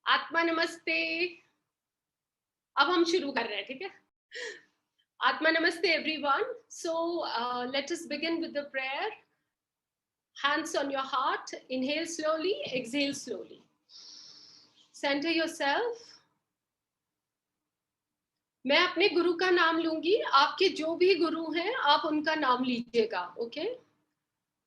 आत्मा नमस्ते। अब हम शुरू कर रहे हैं, ठीक है? आत्मा नमस्ते everyone. So let us begin with the prayer. Hands on your heart. Inhale slowly, exhale slowly. Center yourself. मैं अपने गुरु का नाम लूंगी, आपके जो भी गुरु हैं आप उनका नाम लीजिएगा, okay?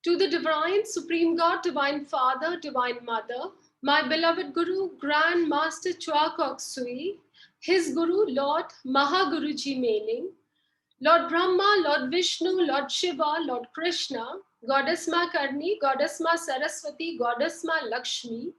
To the divine, supreme God, divine Father, divine Mother, my beloved Guru, Grand Master Chua Kok Sui, his Guru, Lord Mahaguruji Mening, Lord Brahma, Lord Vishnu, Lord Shiva, Lord Krishna, Goddess Ma Karni, Goddess Ma Saraswati, Goddess Ma Lakshmi,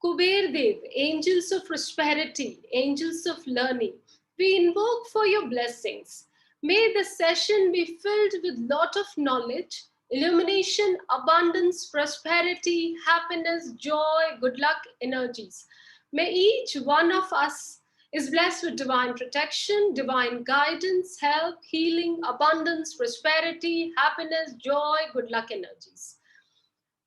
Kuber Dev, angels of prosperity, angels of learning, we invoke for your blessings. May the session be filled with lot of knowledge, illumination, abundance, prosperity, happiness, joy, good luck, energies. May each one of us is blessed with divine protection, divine guidance, help, healing, abundance, prosperity, happiness, joy, good luck energies.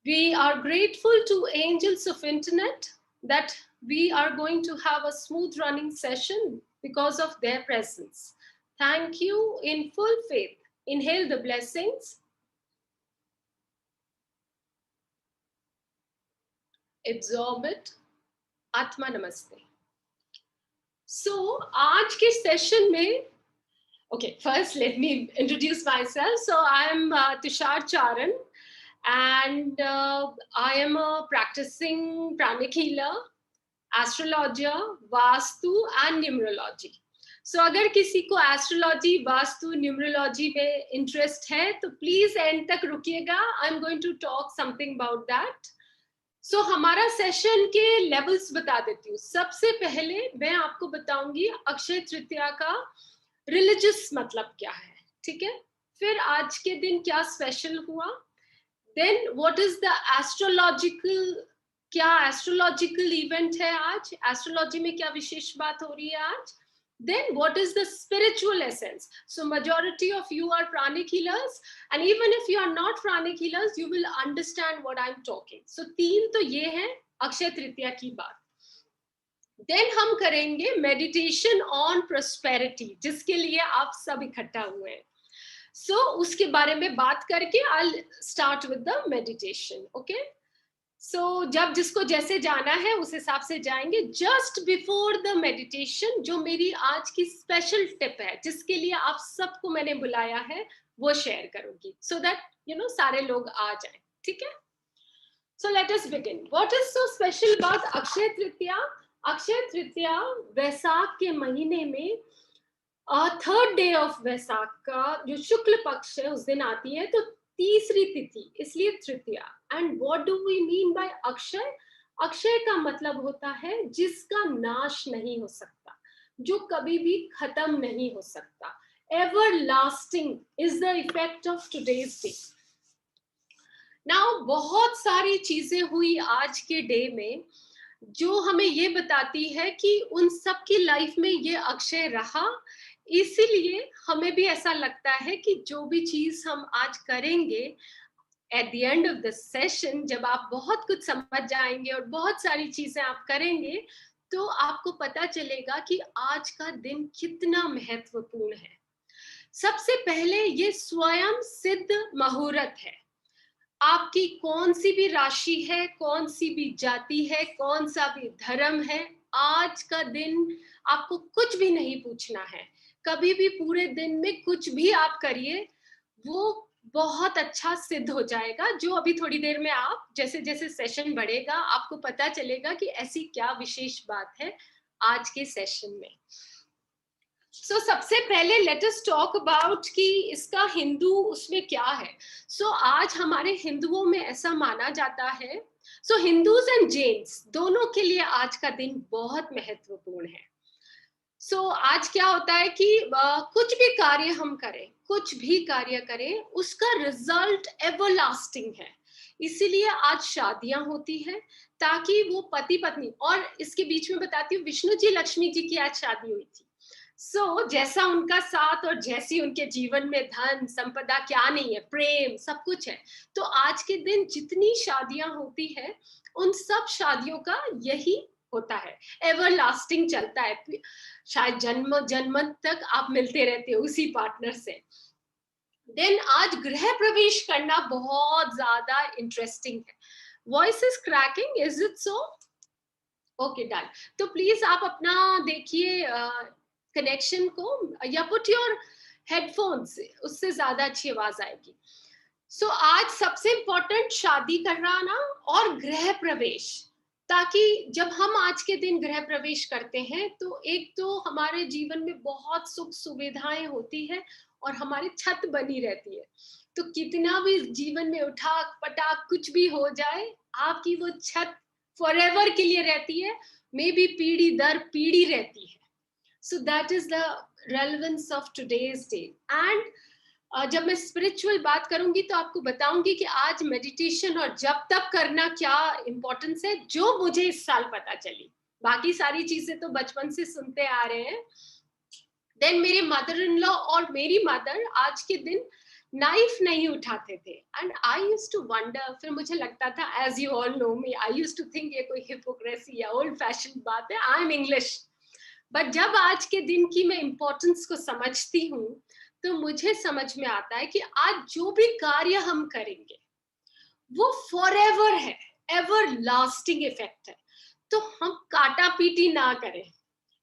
We are grateful to Angels of Internet that we are going to have a smooth running session because of their presence. Thank you in full faith. Inhale the blessings. Absorb it. Atma Namaste. So, आज के session में, okay, first let me introduce myself. So, I am Tushar Charan and I am a practicing pranic healer, astrologer, vastu and numerology. So अगर किसी को astrology, vastu, numerology में interest है तो please end तक रुकिएगा. I am going to talk something about that. So हमारा session के लेवल्स बता देती हूँ. सबसे पहले मैं आपको बताऊंगी अक्षय तृतीया का रिलीजियस मतलब क्या है, ठीक है? फिर आज के दिन क्या स्पेशल हुआ. Then what is the astrological, क्या एस्ट्रोलॉजिकल इवेंट है आज, एस्ट्रोलॉजी में क्या विशेष बात हो रही है आज. Then what is the spiritual essence? So majority of you are pranic healers and even if you are not pranic healers you will understand what I'm talking. So तीन तो ये है अक्षय तृतीया की बात. Then हम करेंगे meditation on prosperity जिसके लिए आप सब इकट्ठा हुए हैं. So उसके बारे में बात करके I'll start with the meditation, okay? So जब जिसको जैसे जाना है उस हिसाब से जाएंगे. जस्ट बिफोर द मेडिटेशन जो मेरी आज की स्पेशल टिप है जिसके लिए आप सबको मैंने बुलाया है वो शेयर करूंगी सो दैट यू नो सारे लोग आ जाएं, ठीक है? So let us begin. What is so special about Akshaya Tritiya? Akshaya Tritiya Vaisakh के महीने में थर्ड डे ऑफ वैसाख का जो शुक्ल पक्ष है उस दिन आती है, तो तीसरी तिथि, इसलिए तृतीया. And what do we mean by Akshaya? अक्षय का मतलब होता है जिसका नाश नहीं हो सकता, जो कभी भी खत्म नहीं हो सकता. Ever lasting is the effect of today's day. Now बहुत सारी चीजें हुई आज के डे में जो हमें ये बताती है कि उन सब की लाइफ में ये अक्षय रहा. इसीलिए हमें भी ऐसा लगता है कि जो भी चीज हम आज करेंगे at the end of the session, जब आप बहुत कुछ समझ जाएंगे और बहुत सारी चीजें आप करेंगे तो आपको पता चलेगा कि आज का दिन कितना महत्वपूर्ण है. सबसे पहले ये स्वयं सिद्ध मुहूर्त है. आपकी कौन सी भी राशि है, कौन सी भी जाति है, कौन सा भी धर्म है, आज का दिन आपको कुछ भी नहीं पूछना है. कभी भी पूरे दिन में कुछ भी आप करिए वो बहुत अच्छा सिद्ध हो जाएगा. जो अभी थोड़ी देर में आप जैसे जैसे सेशन बढ़ेगा आपको पता चलेगा कि ऐसी क्या विशेष बात है आज के सेशन में. सो सबसे पहले लेट अस टॉक अबाउट कि इसका हिंदू उसमें क्या है. सो आज हमारे हिंदुओं में ऐसा माना जाता है, सो हिंदूज एंड जैन्स दोनों के लिए आज का दिन बहुत महत्वपूर्ण है. सो आज क्या होता है कि कुछ भी कार्य हम करें, कुछ भी कार्य करें, उसका रिजल्ट एवरलास्टिंग है. इसीलिए आज शादियां होती हैं ताकि वो पति पत्नी, और इसके बीच में बताती हूँ विष्णु जी लक्ष्मी जी की आज शादी हुई थी. सो जैसा उनका साथ और जैसी उनके जीवन में धन संपदा क्या नहीं है, प्रेम सब कुछ है. तो आज के दिन जितनी शादियां होती है उन सब शादियों का यही होता है, एवर लास्टिंग चलता है, शायद जन्म जन्म तक आप मिलते रहते हो उसी पार्टनर से। देन आज गृह प्रवेश करना बहुत ज्यादा इंटरेस्टिंग है। Voice is cracking, is it so? Okay done. तो प्लीज आप अपना देखिए कनेक्शन को, या पुट योर हेडफोन्स, उससे ज्यादा अच्छी आवाज आएगी। सो आज सबसे इंपॉर्टेंट शादी करना और गृह प्रवेश, ताकि जब हम आज के दिन गृह प्रवेश करते हैं तो एक तो हमारे जीवन में बहुत सुख सुविधाएं होती है और हमारी छत बनी रहती है। तो कितना भी जीवन में उठाक पटाक कुछ भी हो जाए, आपकी वो छत फॉरएवर के लिए रहती है, मे बी पीढ़ी दर पीढ़ी रहती है। So that is the relevance of today's day. And जब मैं स्पिरिचुअल बात करूंगी तो आपको बताऊंगी कि आज मेडिटेशन और जब तक करना क्या इंपॉर्टेंस है, जो मुझे इस साल पता चली। बाकी सारी चीजें तो बचपन से सुनते आ रहे हैं। देन मेरे मदर इन लॉ और मेरी मदर आज के दिन नाइफ नहीं उठाते थे, and I used to wonder. फिर मुझे लगता था, as you all know me, I used to think ये कोई हिपोक्रेसी या ओल्ड फैशन बात है, आई एम इंग्लिश। बट जब आज के दिन की मैं इंपॉर्टेंस को समझती हूँ तो मुझे समझ में आता है कि आज जो भी कार्य हम करेंगे वो फॉरएवर है, एवर लास्टिंग इफेक्ट है। तो हम काटा पीटी ना करें।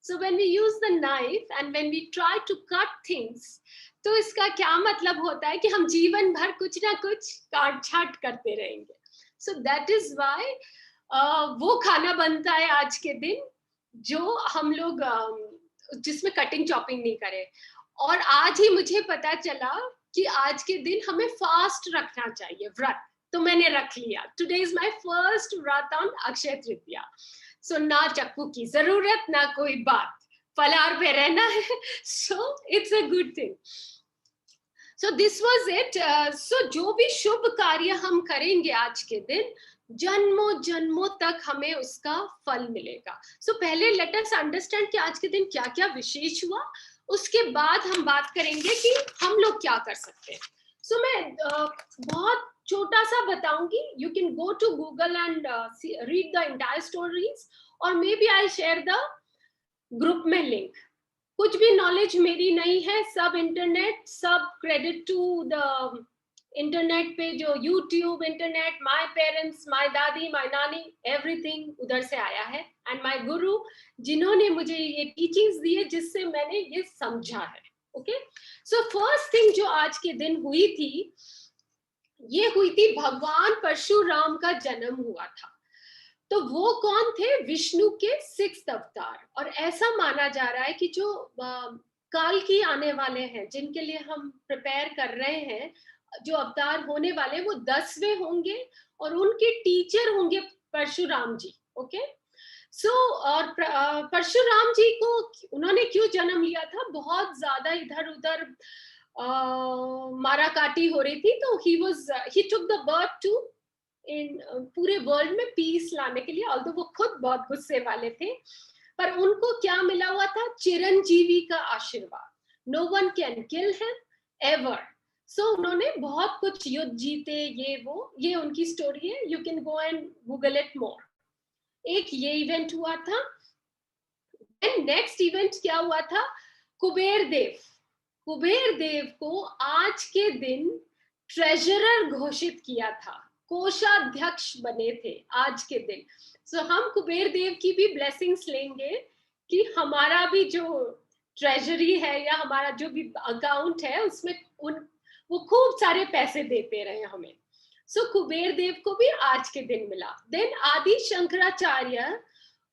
So when we use the knife and when we try to cut things, तो इसका क्या मतलब होता है कि हम जीवन भर कुछ ना कुछ काट छाट करते रहेंगे। सो दैट इज वाई वो खाना बनता है आज के दिन जो हम लोग जिसमें कटिंग चॉपिंग नहीं करें। और आज ही मुझे पता चला कि आज के दिन हमें फास्ट रखना चाहिए, व्रत। तो मैंने रख लिया। टुडे इज माय फर्स्ट व्रत ऑन अक्षय तृतीया। सो ना चक्कू की जरूरत, ना कोई बात, फलाहार पे रहना है। So it's a good thing. So this was it. So जो भी शुभ कार्य हम करेंगे आज के दिन, जन्मों जन्मों तक हमें उसका फल मिलेगा। सो पहले लेट अस अंडरस्टैंड कि आज के दिन क्या क्या विशेष हुआ, उसके बाद हम बात करेंगे कि हम लोग क्या कर सकते हैं। सो मैं बहुत छोटा सा बताऊंगी। You can go to Google and read the entire stories, और maybe I share the group में लिंक। कुछ भी नॉलेज मेरी नहीं है, सब इंटरनेट, सब क्रेडिट टू द इंटरनेट पे, जो YouTube, internet, my parents, my दादी, माय नानी, एवरीथिंग उधर से आया है। एंड माय गुरु, जिन्होंने मुझे ये टीचिंग्स दी है, जिससे मैंने ये समझा है। ओके, सो फर्स्ट थिंग जो आज के दिन हुई थी, ये हुई थी भगवान परशुराम का जन्म हुआ था। तो वो कौन थे? विष्णु के 6th अवतार। और ऐसा माना जा रहा है कि जो काल की आने वाले हैं, जिनके लिए हम प्रिपेयर कर रहे हैं, जो अवतार होने वाले, वो 10वें होंगे और उनके टीचर होंगे परशुराम जी। ओके, सो और परशुराम जी को उन्होंने क्यों जन्म लिया था? बहुत ज्यादा इधर उधर मारा काटी हो रही थी, तो ही टुक द बर्थ टू इन पूरे वर्ल्ड में पीस लाने के लिए। ऑल्दो वो खुद बहुत गुस्से वाले थे, पर उनको क्या मिला हुआ था? चिरंजीवी का आशीर्वाद। No one can kill him ever. So उन्होंने बहुत कुछ युद्ध जीते, ये उनकी स्टोरी है। You can go and Google it more. एक ये इवेंट हुआ था। एंड नेक्स्ट इवेंट क्या हुआ था? कुबेर देव को आज के दिन ट्रेजरर घोषित किया था, कोषाध्यक्ष बने थे आज के दिन। सो हम कुबेर देव की भी ब्लेसिंग्स लेंगे कि हमारा भी जो ट्रेजरी है या हमारा जो भी अकाउंट है, उसमें वो खूब सारे पैसे देते रहे हमें। सो कुबेर देव को भी आज के दिन मिला। देन आदि शंकराचार्य,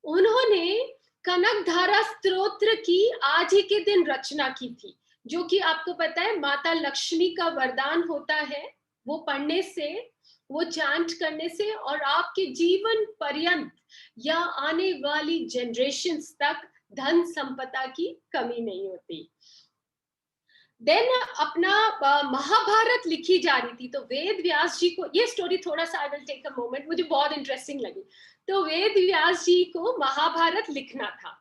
उन्होंने कनकधारा स्तोत्र की आज ही के दिन रचना की थी, जो कि आपको पता है माता लक्ष्मी का वरदान होता है। वो पढ़ने से, वो चांट करने से, और आपके जीवन पर्यंत या आने वाली जनरेशंस तक धन संपदा की कमी नहीं होती। देन अपना महाभारत लिखी जा रही थी, तो वेद व्यास जी को, ये स्टोरी थोड़ा सा I will take a moment, मुझे बहुत इंटरेस्टिंग लगी। तो वेद व्यास जी को महाभारत लिखना था,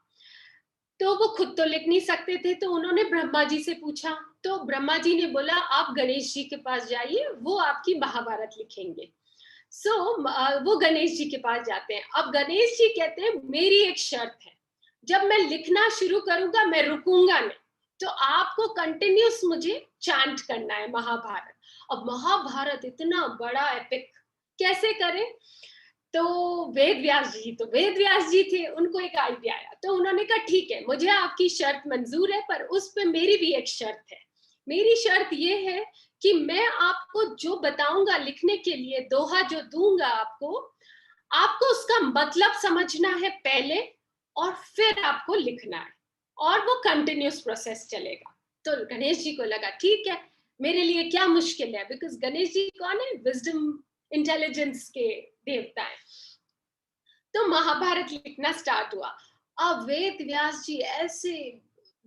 तो वो खुद तो लिख नहीं सकते थे, तो उन्होंने ब्रह्मा जी से पूछा। तो ब्रह्मा जी ने बोला आप गणेश जी के पास जाइए, वो आपकी महाभारत लिखेंगे। सो वो गणेश जी के पास जाते हैं। अब गणेश जी कहते हैं मेरी एक शर्त है, जब मैं लिखना शुरू करूंगा मैं रुकूंगा नहीं, तो आपको कंटिन्यूस मुझे चैंट करना है महाभारत। अब महाभारत इतना बड़ा एपिक, कैसे करें? तो वेद व्यास जी थे, उनको एक आइडिया आया, तो उन्होंने कहा ठीक है, मुझे आपकी शर्त मंजूर है, पर उस पे मेरी भी एक शर्त है। मेरी शर्त ये है कि मैं आपको जो बताऊंगा लिखने के लिए, दोहा जो दूंगा आपको, आपको उसका मतलब समझना है पहले, और फिर आपको लिखना है, और वो कंटिन्यूस प्रोसेस चलेगा। तो गणेश जी को लगा ठीक है, मेरे लिए क्या मुश्किल है, बिकॉज गणेश जी कौन है? विजडम, इंटेलिजेंस के देवता है। तो महाभारत लिखना स्टार्ट हुआ। अब वेद व्यास जी ऐसे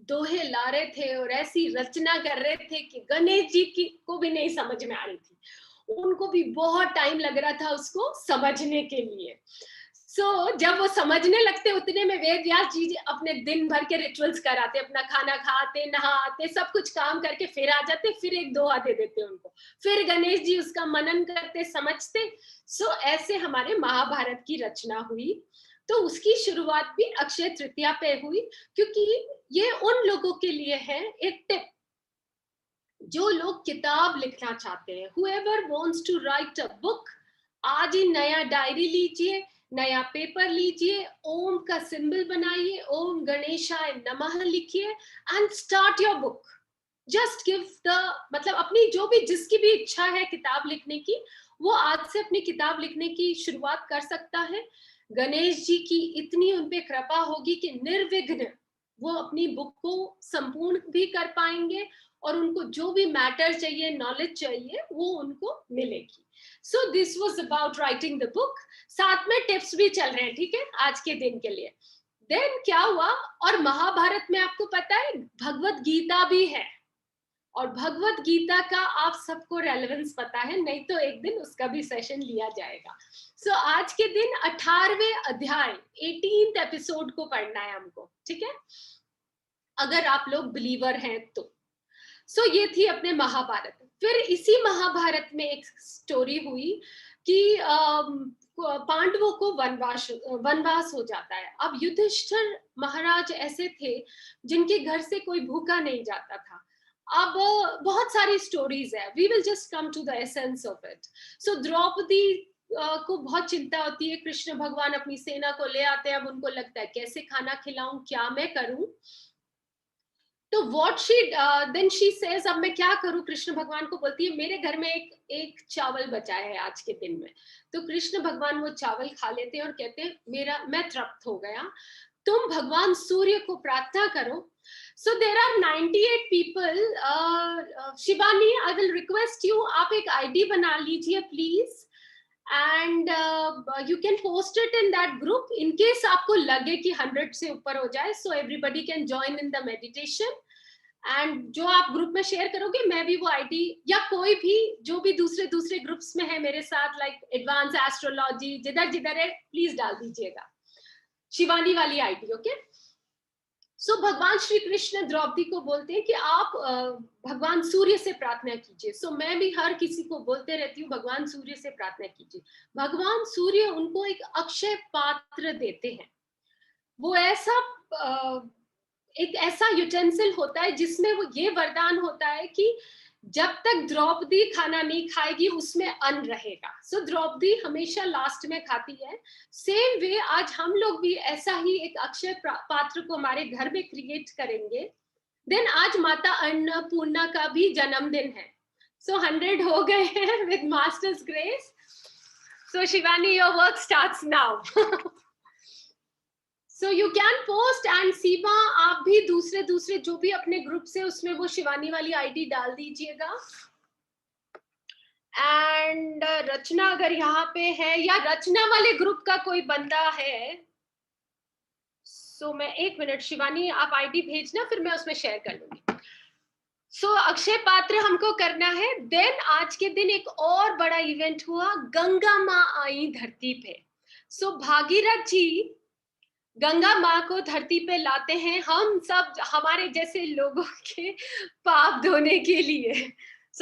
दोहे ला रहे थे और ऐसी रचना कर रहे थे कि गणेश जी की को भी नहीं समझ में आ रही थी, उनको भी बहुत टाइम लग रहा था उसको समझने के लिए। जब वो समझने लगते उतने में वेद व्यास जी अपने दिन भर के रिचुअल्स कराते, अपना खाना खाते, नहाते, सब कुछ काम करके फिर आ जाते, फिर एक दोहा दे देते उनको, फिर गणेश जी उसका मनन करते, समझते। ऐसे हमारे महाभारत की रचना हुई। तो उसकी शुरुआत भी अक्षय तृतीया पे हुई, क्योंकि ये उन लोगों के लिए है एक टिप जो लोग किताब लिखना चाहते हैं। whoever wants to write a book, आज ही नया डायरी लीजिए, नया पेपर लीजिए, ओम का सिंबल बनाइए, ओम गणेशाय नमः लिखिए and start your book. Just give the, मतलब अपनी जो भी, जिसकी भी इच्छा है किताब लिखने की, वो आज से अपनी किताब लिखने की शुरुआत कर सकता है। गणेश जी की इतनी उन पे कृपा होगी कि निर्विघ्न वो अपनी बुक को संपूर्ण भी कर पाएंगे, और उनको जो भी मैटर चाहिए, नॉलेज चाहिए, वो उनको मिलेगी। सो this was about writing the book. साथ में टिप्स भी चल रहे हैं, ठीक है, आज के दिन के लिए। देन क्या हुआ, और महाभारत में आपको पता है भगवत गीता भी है, और भगवत गीता का आप सबको रेलेवेंस पता है, नहीं तो एक दिन उसका भी सेशन लिया जाएगा। आज के दिन 18वें अध्याय, 18th एपिसोड को पढ़ना है हमको, ठीक है, अगर आप लोग बिलीवर हैं तो। ये थी अपने महाभारत। फिर इसी महाभारत में एक स्टोरी हुई कि पांडवों को वनवास हो जाता है। अब युधिष्ठिर महाराज ऐसे थे जिनके घर से कोई भूखा नहीं जाता था। अब बहुत सारी स्टोरीज है, we will just come to the essence of it. Draupadi को बहुत चिंता होती है, कृष्ण भगवान अपनी सेना को ले आते हैं, अब उनको लगता है कैसे खाना खिलाऊं, क्या मैं करूं। तो what she then she says, अब मैं क्या करूं, कृष्ण भगवान को बोलती है मेरे घर में एक चावल बचा है आज के दिन में। तो कृष्ण भगवान वो चावल खा लेते हैं और कहते हैं मैं तृप्त हो गया, तुम भगवान सूर्य को प्रार्थना करो। So there are 98 people. Shivani, I will request you, आप एक आईडी बना लीजिए please, and you can post it in that group in case आपको लगे कि 100 से ऊपर हो जाए, so everybody can join in the meditation. And जो आप ग्रुप में शेयर करोगे, मैं भी वो आईडी, या कोई भी जो भी दूसरे ग्रुप्स में है मेरे साथ, लाइक एडवांस एस्ट्रोलॉजी, जिधर जिधर है प्लीज डाल दीजिएगा शिवानी वाली आईडी, ओके। भगवान श्री कृष्ण द्रौपदी को बोलते हैं कि आप भगवान सूर्य से प्रार्थना कीजिए। मैं भी हर किसी को बोलते रहती हूँ भगवान सूर्य से प्रार्थना कीजिए। भगवान सूर्य उनको एक अक्षय पात्र देते हैं, वो ऐसा एक ऐसा यूटेंसिल होता है जिसमें वो ये वरदान होता है कि जब तक द्रौपदी खाना नहीं खाएगी उसमें अन्न रहेगा। द्रौपदी हमेशा लास्ट में खाती है। सेम वे आज हम लोग भी ऐसा ही एक अक्षय पात्र को हमारे घर में क्रिएट करेंगे। देन आज माता अन्नपूर्णा का भी जन्मदिन है। 100 हो गए हैं with master's grace. Shivani, your work starts now. You can post, and Seema आप भी दूसरे जो भी अपने ग्रुप से उसमें वो शिवानी वाली आईडी डाल दीजिएगा। एंड रचना अगर यहाँ पे है, या रचना वाले ग्रुप का कोई बंदा है, मैं 1 मिनट, शिवानी आप आईडी भेजना, फिर मैं उसमें शेयर कर लूंगी। अक्षय पात्र हमको करना है। देन आज के दिन एक और बड़ा इवेंट हुआ, गंगा माँ आई धरती पे। भागीरथ जी गंगा माँ को धरती पे लाते हैं, हम सब हमारे जैसे लोगों के पाप धोने के लिए।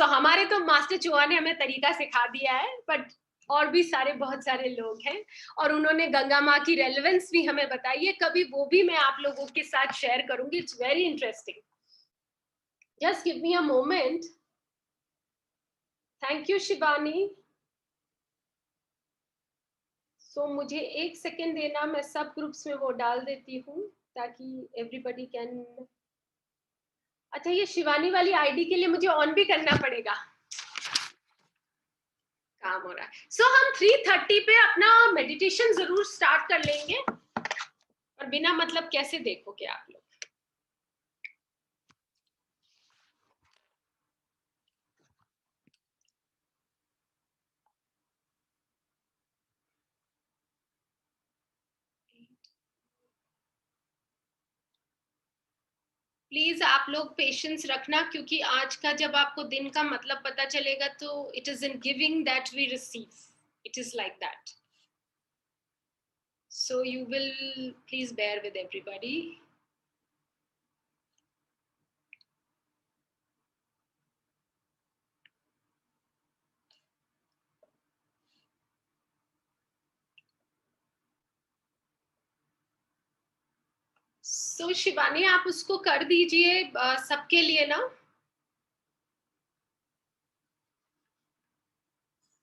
हमारे तो मास्टर चुहा ने हमें तरीका सिखा दिया है, बट और भी सारे बहुत सारे लोग हैं, और उन्होंने गंगा माँ की रेलेवेंस भी हमें बताई है, कभी वो भी मैं आप लोगों के साथ शेयर करूंगी. It's very interesting. Just give me a moment. Thank you Shivani. So मुझे एक सेकेंड देना, मैं सब ग्रुप्स में वो डाल देती हूँ ताकि एवरीबॉडी कैन. अच्छा, ये शिवानी वाली आईडी के लिए मुझे ऑन भी करना पड़ेगा, काम हो रहा है. सो हम 3:30 पे अपना मेडिटेशन जरूर स्टार्ट कर लेंगे, और बिना मतलब कैसे देखोगे आप लोग. प्लीज आप लोग पेशेंस रखना, क्योंकि आज का जब आपको दिन का मतलब पता चलेगा तो it is in giving that we receive. It is like that. So you will please bear with everybody. So Shivani, आप उसको कर दीजिए सबके लिए ना.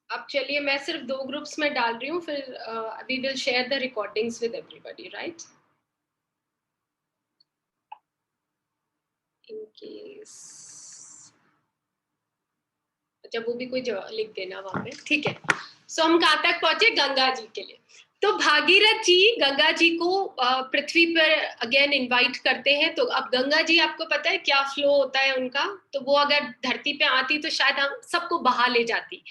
अब चलिए, मैं सिर्फ 2 ग्रुप्स में डाल रही हूँ, फिर we will share the recordings with everybody, right. In case, अच्छा वो भी कोई लिख देना वहां पे, ठीक है. सो हम कहाँ तक पहुंचे? गंगा जी के लिए. तो भागीरथ जी गंगा जी को पृथ्वी पर अगेन इनवाइट करते हैं. तो अब गंगा जी, आपको पता है क्या फ्लो होता है उनका, तो वो अगर धरती पे आती तो शायद हम सबको बहा ले जाती.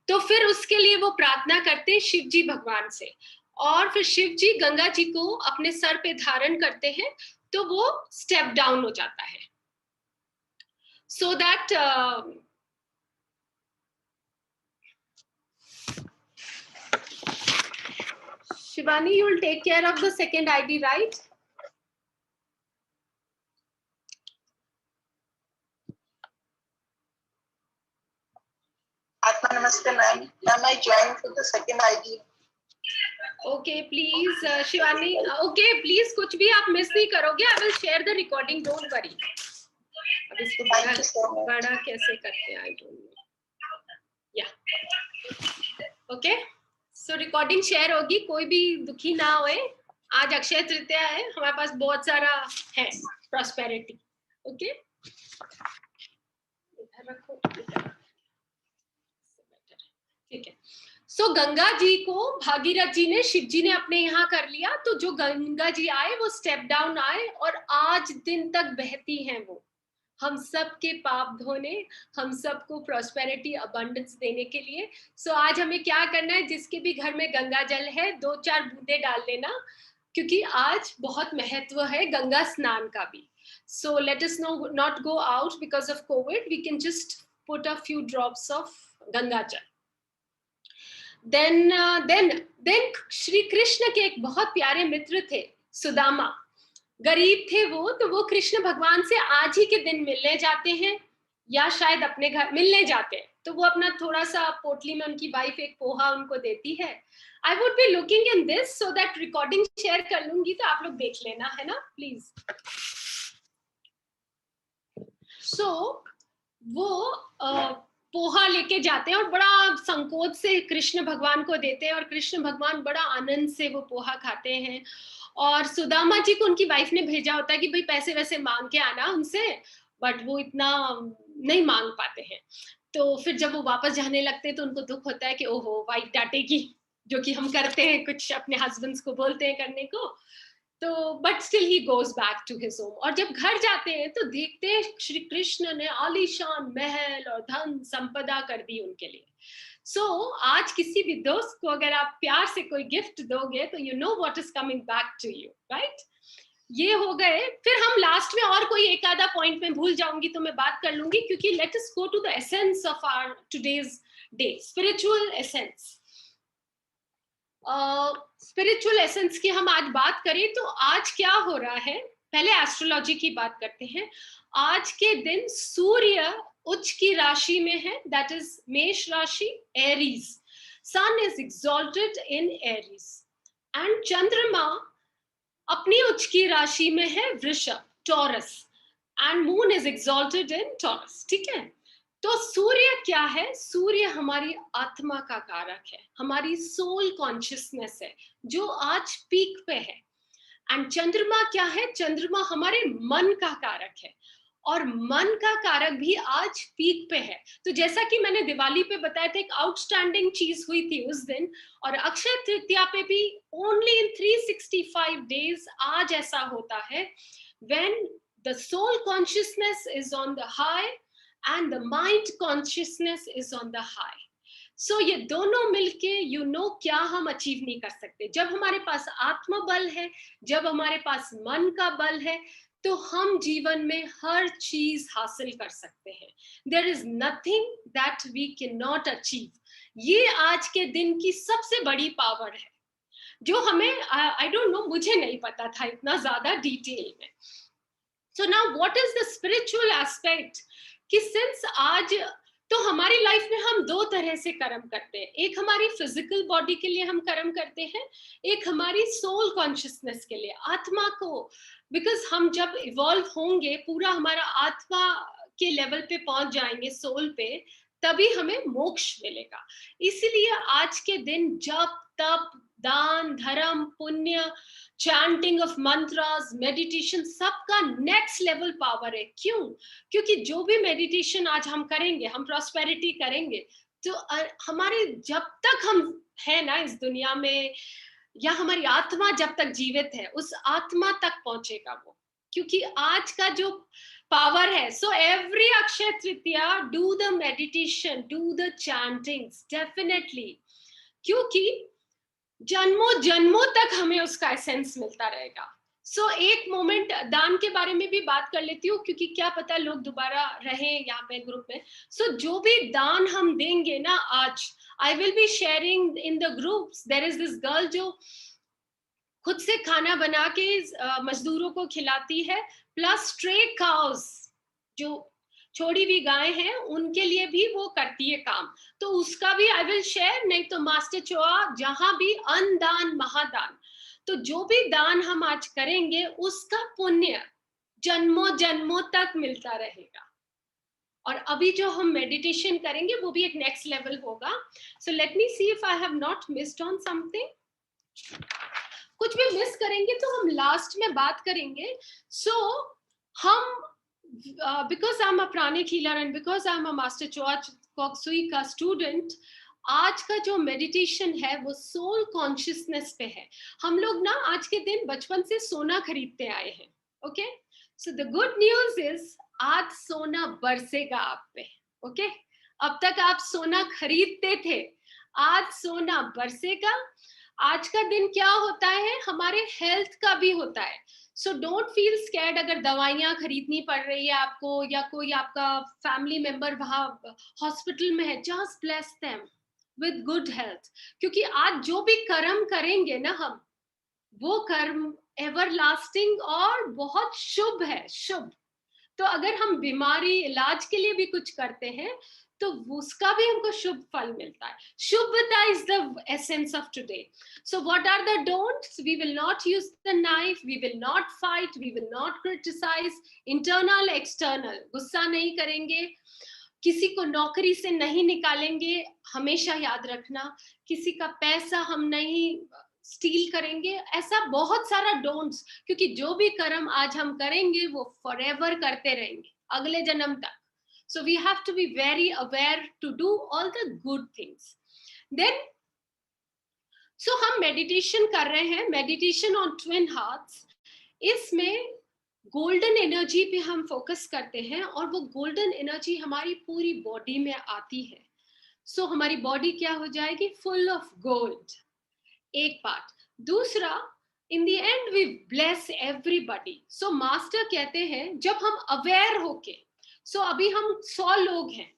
तो फिर उसके लिए वो प्रार्थना करते हैं शिव जी भगवान से, और फिर शिव जी गंगा जी को अपने सर पे धारण करते हैं, तो वो स्टेप डाउन हो जाता है. So that Shivani, you will take care of the second ID, right? Atma Namaste, ma'am. Ma'am, I joined for the second ID. Okay, please, Shivani. Okay, please, कुछ भी आप मिस नहीं करोगे. I will share the recording. Don't worry. अब इसको बड़ा कैसे करते हैं? I don't know. Yeah. Okay. So recording share होगी. कोई भी दुखी ना होए. आज अक्षय तृतीया है. हमारे पास बहुत सारा है prosperity. Okay. इधर रखो. ठीक है. सो गंगा जी को भागीरथ जी ने, शिव जी ने अपने यहाँ कर लिया. तो जो गंगा जी आए वो स्टेप डाउन आए, और आज दिन तक बहती हैं वो, हम सब के पाप धोने, हम सबको प्रॉस्पेरिटी अबंडेंस देने के लिए. सो आज हमें क्या करना है? जिसके भी घर में गंगा जल है 2-4 बूंदे डाल लेना, क्योंकि आज बहुत महत्व है गंगा स्नान का भी. So let us not go out because of covid. We can just put a few drops of Ganga jal. Then Shri Krishna के एक बहुत प्यारे मित्र थे, सुदामा. गरीब थे वो, तो वो कृष्ण भगवान से आज ही के दिन मिलने जाते हैं, या शायद अपने घर मिलने जाते हैं. तो वो अपना थोड़ा सा पोटली में उनकी वाइफ एक पोहा उनको देती है. I would be looking in this so that recording share कर लूंगी, तो आप लोग देख लेना, है ना, प्लीज. सो वो पोहा लेके जाते हैं और बड़ा संकोच से कृष्ण भगवान को देते हैं, और कृष्ण भगवान बड़ा आनंद से वो पोहा खाते हैं. और सुदामा जी को उनकी वाइफ ने भेजा होता है कि भाई पैसे वैसे मांग के आना उनसे, बट वो इतना नहीं मांग पाते हैं. तो फिर जब वो वापस जाने लगते हैं तो उनको दुख होता है कि ओहो वाइफ डांटेगी, जो कि हम करते हैं, कुछ अपने हस्बैंड्स को बोलते हैं करने को. तो but still he goes back to his home. और जब घर जाते हैं तो देखते हैं श्री कृष्ण ने आलीशान महल और धन संपदा कर दी उनके लिए. सो आज किसी भी दोस्त को अगर आप प्यार से कोई गिफ्ट दोगे तो you know what is coming back to you, right. ये हो गए. फिर हम लास्ट में और कोई एक आधा पॉइंट में भूल जाऊंगी तो मैं बात कर लूंगी, क्योंकि let us go to the essence of our today's day, spiritual essence. Spiritual essence की हम आज बात करें तो आज क्या हो रहा है, पहले एस्ट्रोलॉजी की बात करते हैं. आज के दिन सूर्य उच्च की राशि में है, that is Mesh rashi, Aries. Sun is exalted in Aries and चंद्रमा अपनी उच्च की राशि में है Vrishabh, Taurus, and moon is exalted in Taurus, ठीक है। तो सूर्य क्या है? सूर्य हमारी आत्मा का कारक है, हमारी सोल कॉन्शियसनेस है जो आज पीक पे है। एंड चंद्रमा क्या है? चंद्रमा हमारे मन का कारक है, और मन का कारक भी आज पीक पे है। तो जैसा कि मैंने दिवाली पे बताया था, एक आउटस्टैंडिंग चीज हुई थी उस दिन, और अक्षय तृतीया पे भी ओनली इन 365 डेज आज ऐसा होता है when the soul consciousness is on the high and the mind consciousness is on the high. So ये दोनों मिलके क्या हम अचीव नहीं कर सकते। जब हमारे पास आत्म बल है, जब हमारे पास मन का बल है, तो हम जीवन में हर चीज हासिल कर सकते हैं। There is nothing that we can not achieve. ये आज के दिन की सबसे बड़ी पावर है जो हमें, आई डोंट नो, मुझे नहीं पता था इतना ज्यादा डिटेल में। So now what is the spiritual aspect, कि सिंस आज तो हमारी लाइफ में हम दो तरह से कर्म करते हैं। एक हमारी फिजिकल बॉडी के लिए हम कर्म करते हैं, एक हमारी सोल कॉन्शियसनेस के लिए, आत्मा को। बिकॉज हम जब इवॉल्व होंगे, पूरा हमारा आत्मा के लेवल पे पहुंच जाएंगे, सोल पे, तभी हमें मोक्ष मिलेगा। इसीलिए आज के दिन जप, तप, दान, धर्म, पुण्य, चैंटिंग ऑफ मंत्रास, मेडिटेशन, सबका नेक्स्ट लेवल पावर है। क्यों? क्योंकि जो भी मेडिटेशन आज हम करेंगे, हम प्रॉस्पेरिटी करेंगे, तो हमारे जब तक हम है ना इस दुनिया में, या हमारी आत्मा जब तक जीवित है, उस आत्मा तक पहुंचेगा वो, क्योंकि आज का जो पावर है। So every Akshaya Tritiya do the meditation, do the chantings definitely, क्योंकि जन्मों जन्मों तक हमें उसका एसेंस मिलता रहेगा। सो एक मोमेंट दान के बारे में भी बात कर लेती हूँ, क्योंकि क्या पता लोग दोबारा रहें यहाँ पे ग्रुप में। सो जो भी दान हम देंगे ना आज, I will be sharing in the groups. There is this girl जो खुद से खाना बना के मजदूरों को खिलाती है, प्लस स्ट्रे काउस, जो छोड़ी हुई गाय हैं, उनके लिए भी वो करती है काम। तो उसका भी आई विल शेयर। नहीं तो मास्टर चोआ, जहां भी अन्न दान महादान, तो जो भी दान हम आज करेंगे उसका पुण्य जन्मों जन्मों तक मिलता रहेगा। और अभी जो हम मेडिटेशन करेंगे वो भी एक नेक्स्ट लेवल होगा। So let me see if I have not missed on something. कुछ भी मिस करेंगे तो हम लास्ट में बात करेंगे। सो हम because I am a pranic healer and because I am a master Choa Kok Sui का स्टूडेंट, आज का जो मेडिटेशन है वो सोल कॉन्शियसनेस पे है। हम लोग ना आज के दिन बचपन से सोना खरीदते आए हैं, okay. So the good news is आज सोना बरसेगा आप पे, ओके। अब तक आप सोना खरीदते थे, आज सोना बरसेगा। आज का दिन क्या होता है? हमारे हेल्थ का भी होता है। सो डोंट फील स्कैर्ड अगर दवाइयां खरीदनी पड़ रही है आपको, या कोई आपका फैमिली मेंबर वहां हॉस्पिटल में है, just bless them with good health. क्योंकि आज जो भी कर्म करेंगे ना हम, वो कर्म एवर लास्टिंग और बहुत शुभ है, शुभ। तो अगर हम बीमारी इलाज के लिए भी कुछ करते हैं तो उसका भी हमको शुभ फल मिलता है। शुभता is the essence of today. So what are the don'ts? We will not use the knife, we will not fight, we will not criticise, internal external, गुस्सा नहीं करेंगे, किसी को नौकरी से नहीं निकालेंगे, हमेशा याद रखना, किसी का पैसा हम नहीं स्टील करेंगे। ऐसा बहुत सारा डोंट्स, क्योंकि जो भी कर्म आज हम करेंगे वो फॉरएवर करते रहेंगे, अगले जन्म तक। So we have to be very aware to do all the good things. Then so हम मेडिटेशन कर रहे हैं, मेडिटेशन ऑन ट्विन हार्ट्स। इसमें गोल्डन एनर्जी पे हम फोकस करते हैं, और वो गोल्डन एनर्जी हमारी पूरी बॉडी में आती है। सो हमारी बॉडी क्या हो जाएगी? फुल ऑफ गोल्ड, एक पार्ट। दूसरा, in the end we bless everybody. So master कहते हैं जब हम अवेयर होके, सो अभी हम 100 लोग हैं,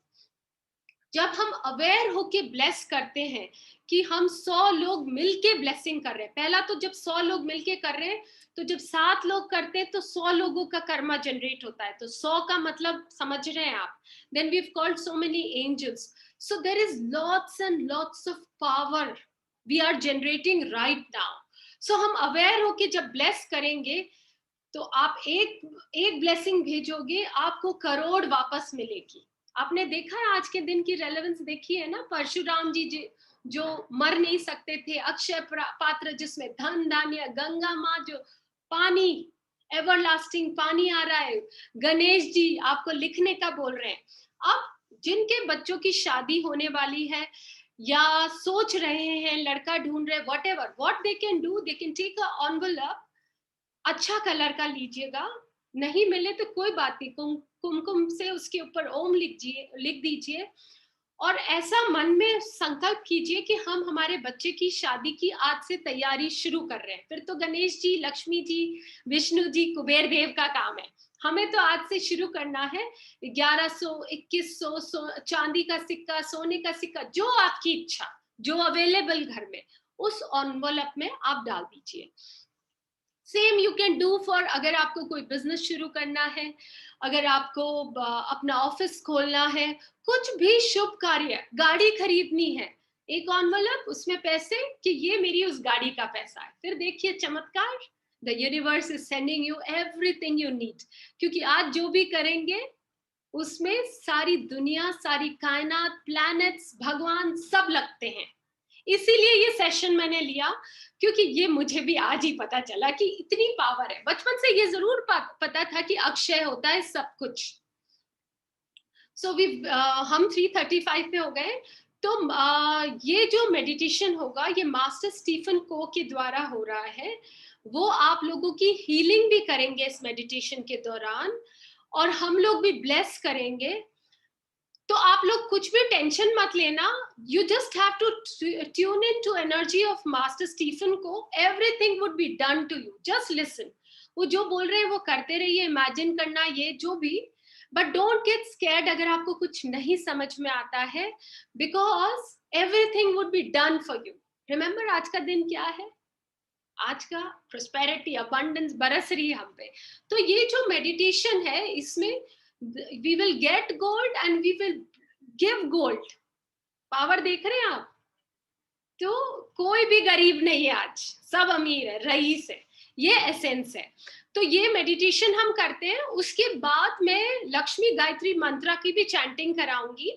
जब हम अवेयर होके ब्लेस करते हैं कि हम 100 लोग मिलके ब्लेसिंग कर रहे हैं। पहला तो जब 100 लोग मिलके कर रहे हैं, तो जब 7 लोग करते हैं तो 100 लोगों का कर्मा जनरेट होता है। तो 100 का मतलब समझ रहे हैं आप। Then we have called so many angels. So there is lots and lots of power we are generating right now. So हम aware होके जब bless करेंगे तो आप एक ब्लेसिंग भेजोगे, आपको करोड़ वापस मिलेगी. आपने देखा है आज के दिन की रेलेवेंस देखी है ना. परशुराम जी जो मर नहीं सकते थे, अक्षय पात्र जिसमें धन धान्य, गंगा माँ जो पानी, एवरलास्टिंग पानी आ रहा है, गणेश जी आपको लिखने का बोल रहे हैं. अब जिनके बच्चों की शादी होने वाली है या सोच रहे हैं, लड़का ढूंढ रहे, whatever, what they can do, they can take a envelope, अच्छा कलर का लीजिएगा, नहीं मिले तो कोई बात नहीं, कुमकुम से उसके ऊपर ओम लिख दीजिए और ऐसा मन में संकल्प कीजिए कि हम हमारे बच्चे की शादी की आज से तैयारी शुरू कर रहे हैं. फिर तो गणेश जी, लक्ष्मी जी, विष्णु जी, कुबेर देव का काम है. हमें तो आज से शुरू करना है. 1100, 2100 चांदी का सिक्का, सोने का सिक्का, जो आपकी इच्छा, जो अवेलेबल घर में, उस एनवेलप में आप डाल दीजिए. Same you can do for, अगर आपको कोई बिजनेस शुरू करना है, अगर आपको अपना ऑफिस खोलना है, कुछ भी शुभ कार्य, गाड़ी खरीदनी है, एक एनवेलप, उसमें पैसे कि ये मेरी उस गाड़ी का पैसा है. फिर देखिए चमत्कार, the universe is sending you everything you need. क्योंकि आज जो भी करेंगे उसमें सारी दुनिया, सारी कायनात, प्लैनेट्स, भगवान सब लगते हैं. इसीलिए ये सेशन मैंने लिया, क्योंकि ये मुझे भी आज ही पता चला कि इतनी पावर है. बचपन से ये जरूर पता था कि अक्षय होता है सब कुछ. सो हम 335 पे हो गए. तो ये जो मेडिटेशन होगा, ये मास्टर स्टीफन को के द्वारा हो रहा है. वो आप लोगों की हीलिंग भी करेंगे इस मेडिटेशन के दौरान, और हम लोग भी ब्लेस करेंगे. तो आप लोग कुछ भी टेंशन मत लेना. You just have to tune in to energy of master Stephen को. Everything would be done to you. Just listen. वो जो बोल रहे हैं वो करते रहिए, इमेजिन करना, ये जो भी. बट डोंट गेट स्कैर्ड अगर आपको कुछ नहीं समझ में आता है, because everything would be done for you. Remember आज का दिन क्या है? आज का प्रोस्पेरिटी, अबंडेंस बरस रही है हम पे. तो ये जो मेडिटेशन है, इसमें we will get gold and we will give gold. Power देख रहे हैं आप? तो कोई भी गरीब नहीं है आज, सब अमीर है, रईस है. ये एसेंस है. तो ये मेडिटेशन हम करते हैं. उसके बाद मैं लक्ष्मी गायत्री मंत्र की भी चैंटिंग कराऊंगी.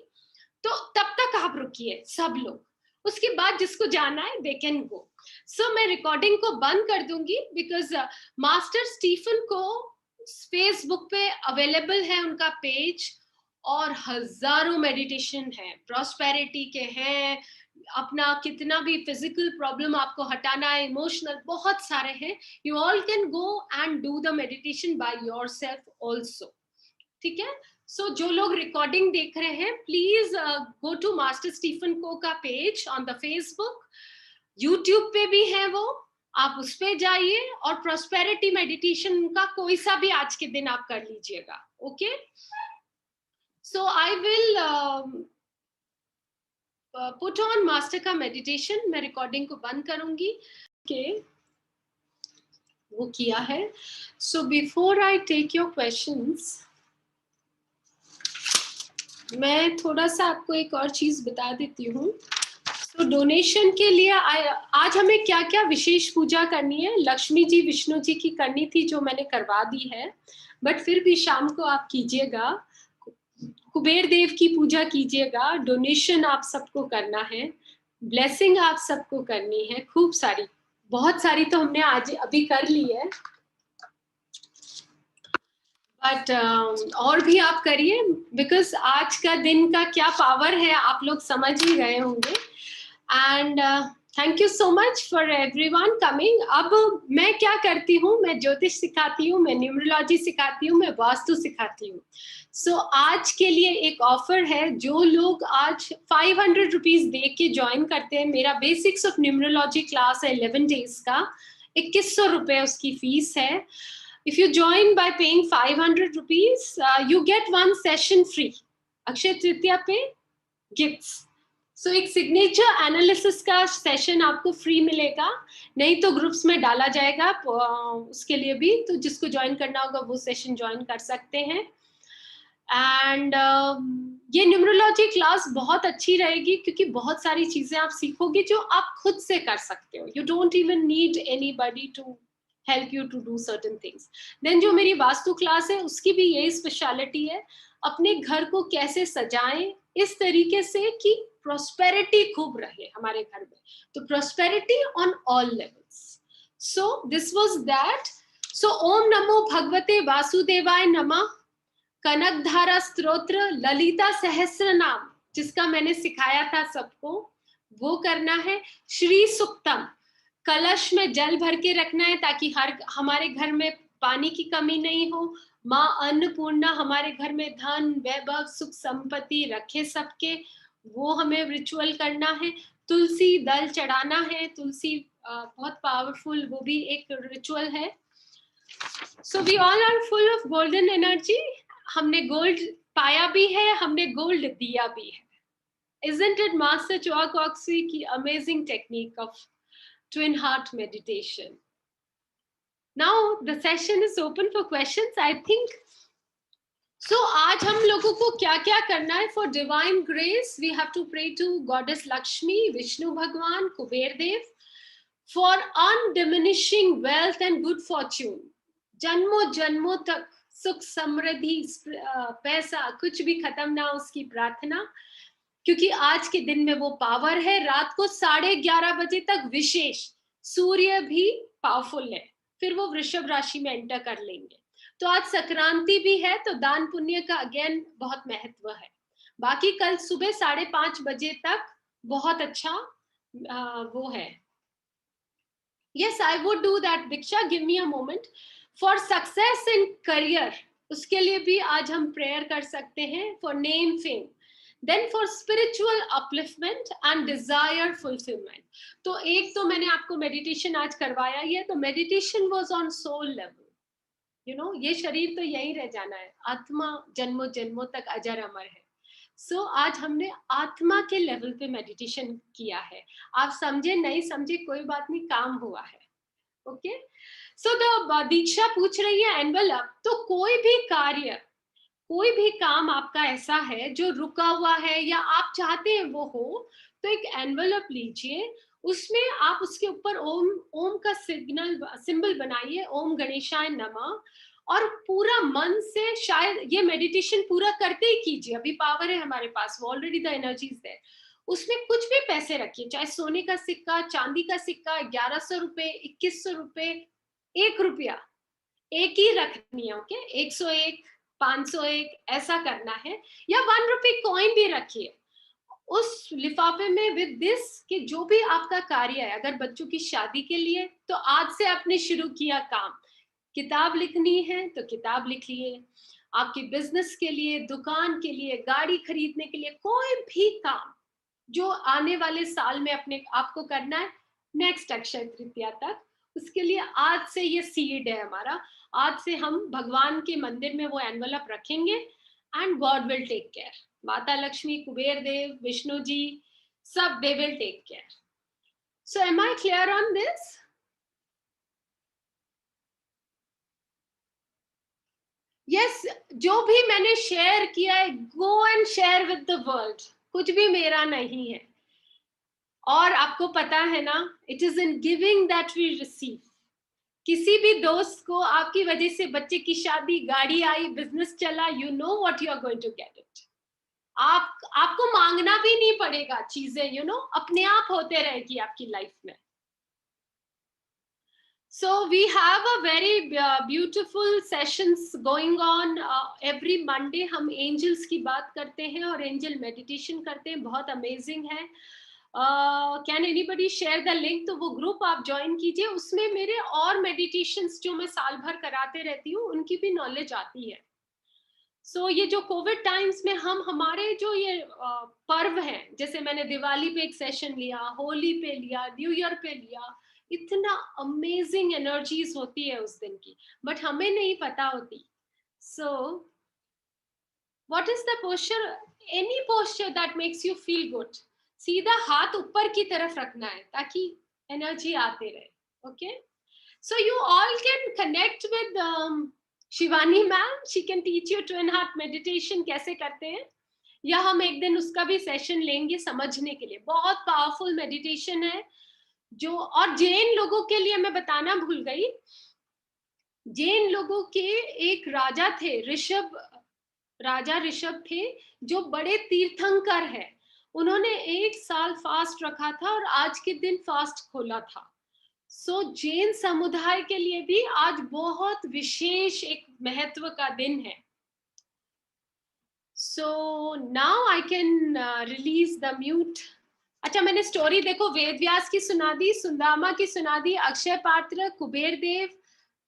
तो तब तक आप रुकिए सब लोग. उसके बाद जिसको जाना है दे कैन गो. सो मैं रिकॉर्डिंग को बंद कर दूंगी, बिकॉज मास्टर स्टीफन को फेसबुक पे अवेलेबल है उनका पेज, और हजारों मेडिटेशन है, प्रॉस्पेरिटी के हैं, अपना कितना भी फिजिकल प्रॉब्लम आपको हटाना है, इमोशनल, बहुत सारे हैं. You all can go and do the meditation by yourself also. ठीक है. सो जो लोग रिकॉर्डिंग देख रहे हैं, please go to master Stephen Co का page on the Facebook. YouTube पे भी है वो, आप उस पे जाइए, और प्रॉस्पेरिटी मेडिटेशन का कोई सा भी आज के दिन आप कर लीजिएगा. Okay. So I will put on master का मेडिटेशन. मैं रिकॉर्डिंग को बंद करूंगी. ओके, वो किया है. So before I take your questions, मैं थोड़ा सा आपको एक और चीज बता देती हूँ. तो डोनेशन के लिए आज हमें क्या क्या विशेष पूजा करनी है. लक्ष्मी जी, विष्णु जी की करनी थी, जो मैंने करवा दी है, बट फिर भी शाम को आप कीजिएगा. कुबेर देव की पूजा कीजिएगा. डोनेशन आप सबको करना है. ब्लेसिंग आप सबको करनी है, खूब सारी, बहुत सारी तो हमने आज अभी कर ली है, बट और भी आप करिए, बिकॉज आज का दिन का क्या पावर है आप लोग समझ ही गए होंगे. And thank you so much for everyone coming. अब मैं क्या करती हूँ, मैं ज्योतिष सिखाती हूँ, मैं न्यूमरोलॉजी सिखाती हूँ, मैं वास्तु सिखाती हूँ. सो आज के लिए एक ऑफर है. जो लोग आज 500 रुपीज दे के ज्वाइन करते हैं, मेरा बेसिक्स ऑफ न्यूमरोलॉजी क्लास है 11 डेज का, 2100 रुपए उसकी फीस है. If you join by paying 500 rupees, you get one session free. Akshaya Tritiya पे गिफ्ट्स. सो एक सिग्नेचर एनालिसिस का सेशन आपको फ्री मिलेगा, नहीं तो ग्रुप्स में डाला जाएगा उसके लिए भी. तो जिसको ज्वाइन करना होगा वो सेशन ज्वाइन कर सकते हैं. एंड ये न्यूमरोलॉजी क्लास बहुत अच्छी रहेगी क्योंकि बहुत सारी चीजें आप सीखोगे जो आप खुद से कर सकते हो. You don't even need anybody to help you to do certain things. Then जो मेरी वास्तु क्लास है उसकी भी यही स्पेशलिटी है, अपने घर को कैसे सजाएं इस तरीके से कि प्रोस्पेरिटी खूब रहे हमारे घर में. तो prosperity on all levels. So this was that. So ओम नमो भगवते वासुदेवाय नमः. कनकधारा स्तोत्र, ललिता सहस्त्र नाम जिसका मैंने सिखाया था सबको वो करना है. श्री सुक्तम, कलश में जल भर के रखना है ताकि हमारे घर में पानी की कमी नहीं हो. माँ अन्नपूर्णा हमारे घर में धन वैभव सुख संपत्ति रखे सबके, वो हमें रिचुअल करना है. तुलसी दल चढ़ाना है. तुलसी बहुत पावरफुल, वो भी एक रिचुअल है. So we all are full of golden energy. हमने गोल्ड पाया भी है, हमने गोल्ड दिया भी है. Isn't it Master Chua Koksui की amazing technique of twin heart meditation? Now the session is open for questions. I think so. आज हम लोगों को क्या क्या करना है? For divine grace, we have to pray to Goddess Lakshmi, Vishnu Bhagwan, Kuber Dev, for undiminishing wealth and good fortune. जन्मों जन्मों तक सुख समृद्धि पैसा कुछ भी खत्म ना हो उसकी प्रार्थना, क्योंकि आज के दिन में वो पावर है. रात को 11:30 बजे तक विशेष सूर्य भी पावरफुल है, फिर वो वृषभ राशि में एंटर कर लेंगे. तो आज संक्रांति भी है, तो दान पुण्य का अगेन बहुत महत्व है. बाकी कल सुबह 5:30 बजे तक बहुत अच्छा वो है. Yes, I would do that. Diksha, give me a moment. For success in career, उसके लिए भी आज हम प्रेयर कर सकते हैं. For name, fame. Then for spiritual upliftment and desire fulfillment. तो एक तो मैंने आपको मेडिटेशन आज करवाया ही है. तो meditation was on soul level. You know, ये शरीर तो यहीं रह जाना है. आत्मा जन्मों जन्मों तक अजर अमर है. सो आज हमने आत्मा के लेवल पे मेडिटेशन किया है. आप समझे नहीं समझे कोई बात नहीं, काम हुआ है. ओके. सो द दीक्षा पूछ रही है एनवेलप. तो कोई भी कार्य, कोई भी काम आपका ऐसा है जो रुका हुआ है या आप चाहते हैं वो हो, तो एक एनवेलप लीजिए. उसमें आप उसके ऊपर ओम ओम का सिंबल बनाइए, ओम गणेशाय नमः, और पूरा मन से शायद ये मेडिटेशन पूरा करते ही कीजिए. अभी पावर है हमारे पास, already the energy is there. उसमें कुछ भी पैसे रखिए, चाहे सोने का सिक्का, चांदी का सिक्का, 1100 रुपए, 2100 रुपए, 1 रुपया, एक ही रखनी है. ओके. 101, 501 ऐसा करना है, या 1 रुपए कॉइन भी रखिए उस लिफाफे में विद दिस कि जो भी आपका कार्य है. अगर बच्चों की शादी के लिए तो आज से आपने शुरू किया काम. किताब लिखनी है तो किताब लिख लिए. आपके बिजनेस के लिए, दुकान के लिए, गाड़ी खरीदने के लिए, कोई भी काम जो आने वाले साल में अपने आपको करना है नेक्स्ट अक्षय तृतीया तक, उसके लिए आज से ये सीड है हमारा. आज से हम भगवान के मंदिर में वो एनवलप रखेंगे and God will take care. Mata Lakshmi, Kuber Dev, Vishnu ji, सब they will take care. So am I clear on this? Yes. जो भी मैंने शेयर किया है, go and share with the world. कुछ भी मेरा नहीं है. और आपको पता है ना, it is in giving that we receive. किसी भी दोस्त को आपकी वजह से बच्चे की शादी, गाड़ी आई, बिजनेस चला, you know what you are going to get it. आपको मांगना भी नहीं पड़ेगा चीजें, यू नो, अपने आप होते रहेगी आपकी लाइफ में. So we have a very beautiful sessions going on every Monday. हम angels की बात करते हैं और angel meditation करते हैं. बहुत amazing है. Can anybody share the link? तो वो ग्रुप आप ज्वाइन कीजिए. उसमें मेरे और meditations जो मैं साल भर कराते रहती हूँ उनकी भी नॉलेज आती है. सो ये जो कोविड टाइम्स में हम हमारे जो ये पर्व हैं, जैसे मैंने दिवाली पे एक सेशन लिया, होली पे लिया, न्यू ईयर पे लिया, इतना अमेजिंग एनर्जीज होती है उस दिन की, बट हमें नहीं पता होती. So what is the posture? Any posture that makes you feel good. सीधा हाथ ऊपर की तरफ रखना है ताकि एनर्जी आते रहे. Okay. So you all can connect with Shivani ma'am, she can teach you twin heart meditation कैसे करते हैं, या हम एक दिन उसका भी सेशन लेंगे समझने के लिए। बहुत पावरफुल मेडिटेशन है जो, और जैन लोगों के लिए मैं बताना भूल गई, जैन लोगों के एक राजा थे, राजा ऋषभ थे, जो बड़े तीर्थंकर है। उन्होंने 1 साल फास्ट रखा था और आज के दिन फास्ट खोला था। सो जैन समुदाय के लिए भी आज बहुत विशेष एक महत्व का दिन है। So now I can release the mute. अच्छा, मैंने स्टोरी देखो, वेद व्यास की सुना दी, सुदामा की सुना दी, अक्षय पात्र, कुबेर देव,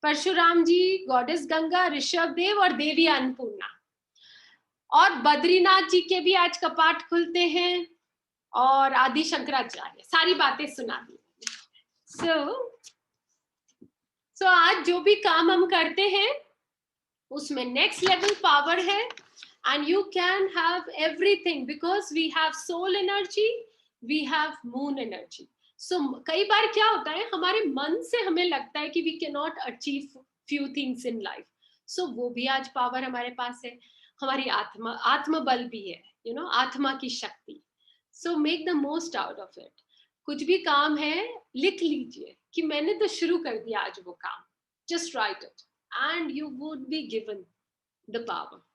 परशुराम जी, गॉडेस गंगा, ऋषभ देव और देवी अन्नपूर्णा, और बद्रीनाथ जी के भी आज कपाट खुलते हैं, और आदि शंकराचार्य, सारी बातें सुना दी। सो आज जो भी काम हम करते हैं उसमें नेक्स्ट लेवल पावर है, and you can have everything because we have soul energy, we have moon energy. So कई बार क्या होता है, हमारे मन से हमें लगता है कि we can not achieve few things in life, so वो भी आज पावर हमारे पास है। हमारी आत्मबल भी है, यू नो, आत्मा की शक्ति। So make the most out of it. कुछ भी काम है, लिख लीजिए कि मैंने तो शुरू कर दिया आज वो काम, just write it and you would be given the power.